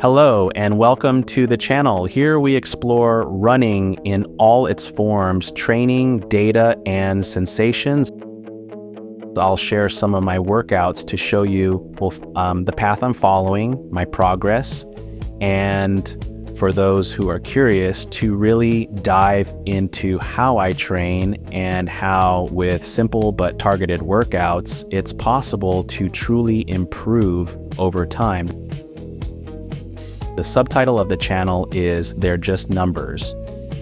Hello and welcome to the channel. Here we explore running in all its forms, training, data, and sensations. I'll share some of my workouts to show you the path I'm following, my progress, and for those who are curious to really dive into how I train and how with simple but targeted workouts, it's possible to truly improve over time. The subtitle of the channel is "They're Just Numbers."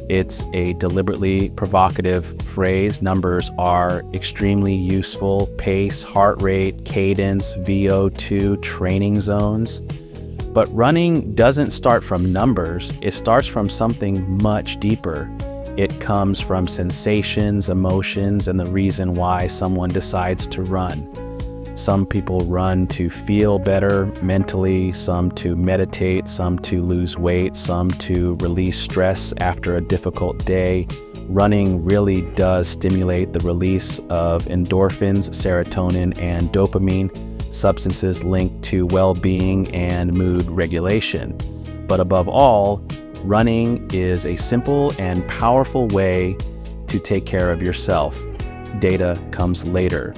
It's a deliberately provocative phrase. Numbers are extremely useful: pace, heart rate, cadence, VO2, training zones. But running doesn't start from numbers. It starts from something much deeper. It comes from sensations, emotions, and the reason why someone decides to run. Some people run to feel better mentally, some to meditate, some to lose weight, some to release stress after a difficult day. Running really does stimulate the release of endorphins, serotonin, and dopamine, substances linked to well-being and mood regulation. But above all, running is a simple and powerful way to take care of yourself. Data comes later.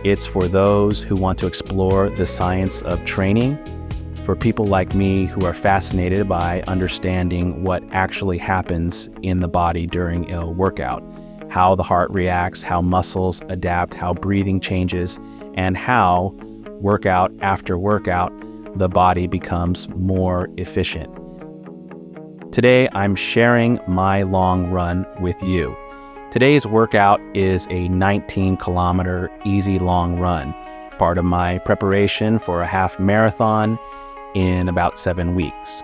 It's for those who want to explore the science of training, for people like me who are fascinated by understanding what actually happens in the body during a workout, how the heart reacts, how muscles adapt, how breathing changes, and how, workout after workout, the body becomes more efficient. Today, I'm sharing my long run with you. Today's workout is a 19-kilometer easy long run, part of my preparation for a half marathon in about 7 weeks.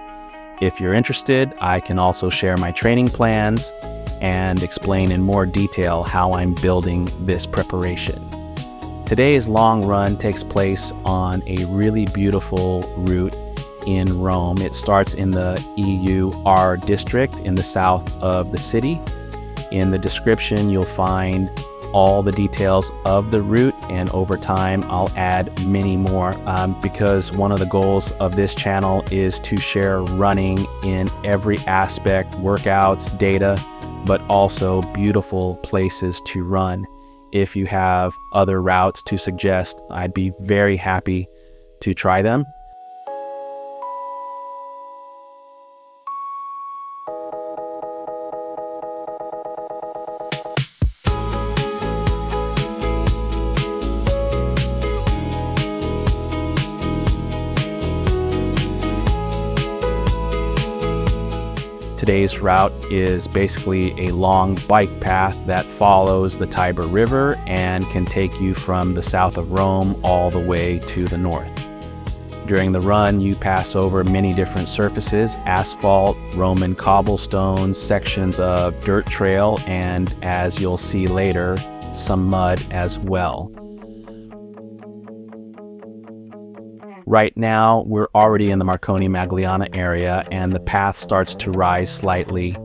If you're interested, I can also share my training plans and explain in more detail how I'm building this preparation. Today's long run takes place on a really beautiful route in Rome. It starts in the EUR district in the south of the city. In the description, you'll find all the details of the route, and over time, I'll add many more because one of the goals of this channel is to share running in every aspect, workouts, data, but also beautiful places to run. If you have other routes to suggest, I'd be very happy to try them. Today's route is basically a long bike path that follows the Tiber River and can take you from the south of Rome all the way to the north. During the run, you pass over many different surfaces: asphalt, Roman cobblestones, sections of dirt trail, and as you'll see later, some mud as well. Right now, we're already in the Marconi Magliana area and the path starts to rise slightly.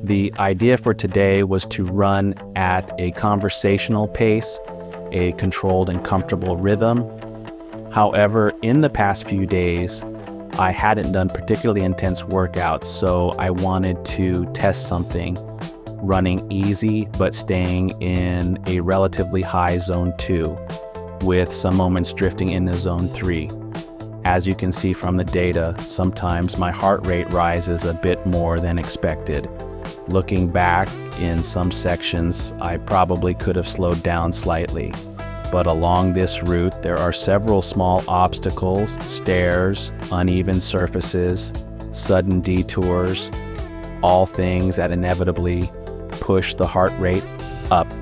The idea for today was to run at a conversational pace, a controlled and comfortable rhythm. However, in the past few days, I hadn't done particularly intense workouts, so I wanted to test something, running easy but staying in a relatively high zone 2. With some moments drifting into zone 3. As you can see from the data, sometimes my heart rate rises a bit more than expected. Looking back, in some sections, I probably could have slowed down slightly. But along this route, there are several small obstacles, stairs, uneven surfaces, sudden detours, all things that inevitably push the heart rate up.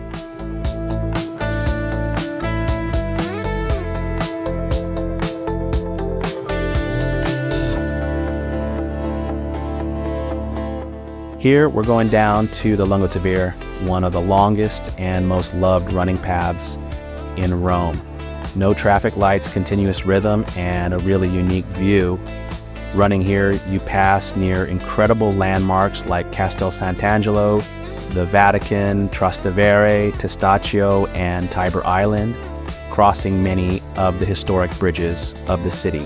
Here we're going down to the Lungo Tiber, one of the longest and most loved running paths in Rome. No traffic lights, continuous rhythm, and a really unique view. Running here, you pass near incredible landmarks like Castel Sant'Angelo, the Vatican, Trastevere, Testaccio, and Tiber Island, crossing many of the historic bridges of the city.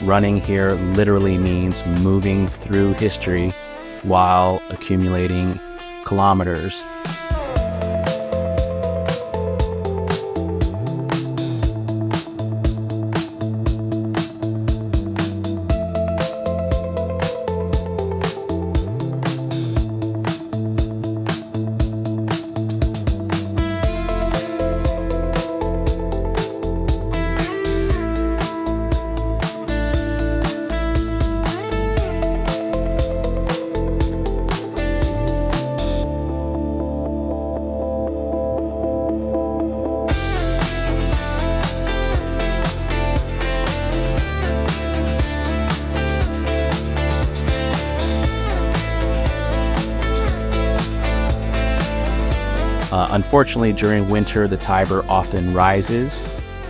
Running here literally means moving through history while accumulating kilometers. Unfortunately, during winter, the Tiber often rises,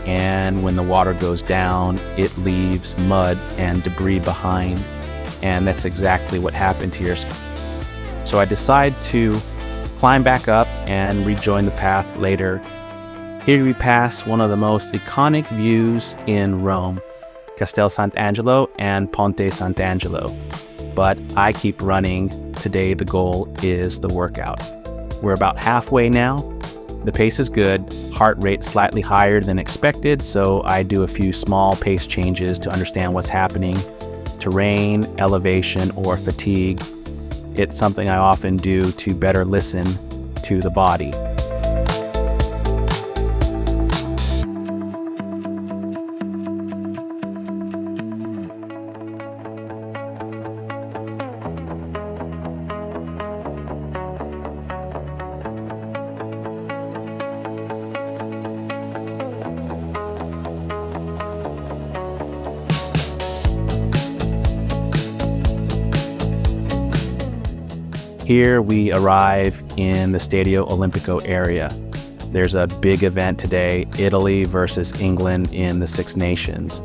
and when the water goes down, it leaves mud and debris behind, and that's exactly what happened here. So I decide to climb back up and rejoin the path later. Here we pass one of the most iconic views in Rome, Castel Sant'Angelo and Ponte Sant'Angelo. But I keep running. Today the goal is the workout. We're about halfway now. The pace is good, heart rate slightly higher than expected, so I do a few small pace changes to understand what's happening. Terrain, elevation, or fatigue. It's something I often do to better listen to the body. Here we arrive in the Stadio Olimpico area. There's a big event today, Italy versus England in the Six Nations.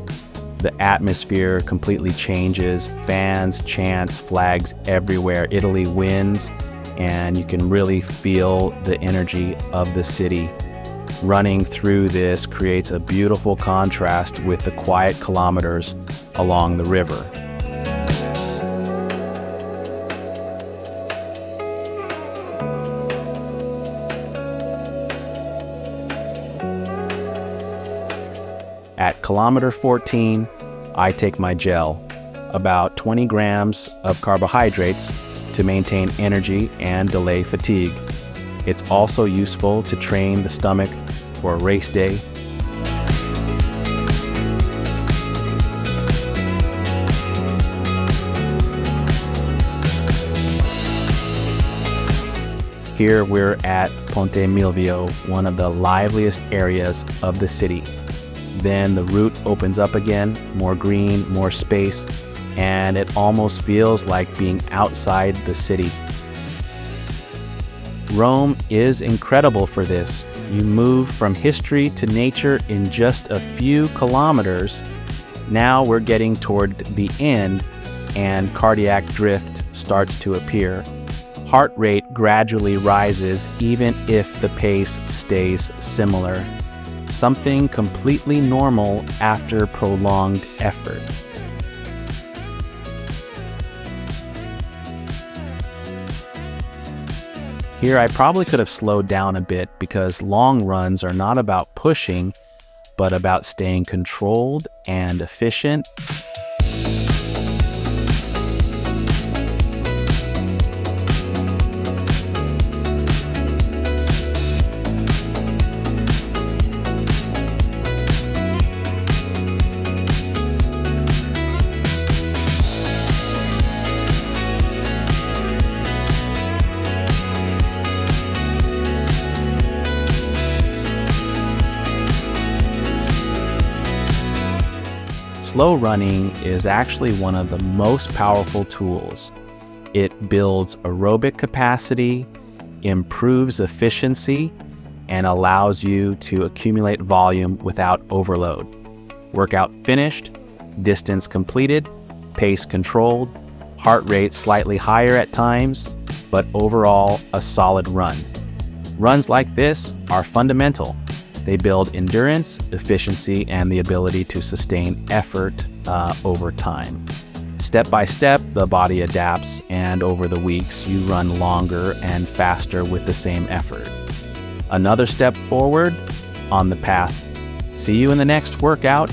The atmosphere completely changes, fans, chants, flags everywhere. Italy wins, and you can really feel the energy of the city. Running through this creates a beautiful contrast with the quiet kilometers along the river. At kilometer 14, I take my gel, about 20 grams of carbohydrates to maintain energy and delay fatigue. It's also useful to train the stomach for a race day. Here we're at Ponte Milvio, one of the liveliest areas of the city. Then the route opens up again, more green, more space, and it almost feels like being outside the city. Rome is incredible for this. You move from history to nature in just a few kilometers. Now we're getting toward the end, and cardiac drift starts to appear. Heart rate gradually rises even if the pace stays similar. Something completely normal after prolonged effort. Here I probably could have slowed down a bit because long runs are not about pushing, but about staying controlled and efficient. Slow running is actually one of the most powerful tools. It builds aerobic capacity, improves efficiency, and allows you to accumulate volume without overload. Workout finished, distance completed, pace controlled, heart rate slightly higher at times, but overall a solid run. Runs like this are fundamental. They build endurance, efficiency, and the ability to sustain effort over time. Step by step, the body adapts, and over the weeks, you run longer and faster with the same effort. Another step forward on the path. See you in the next workout.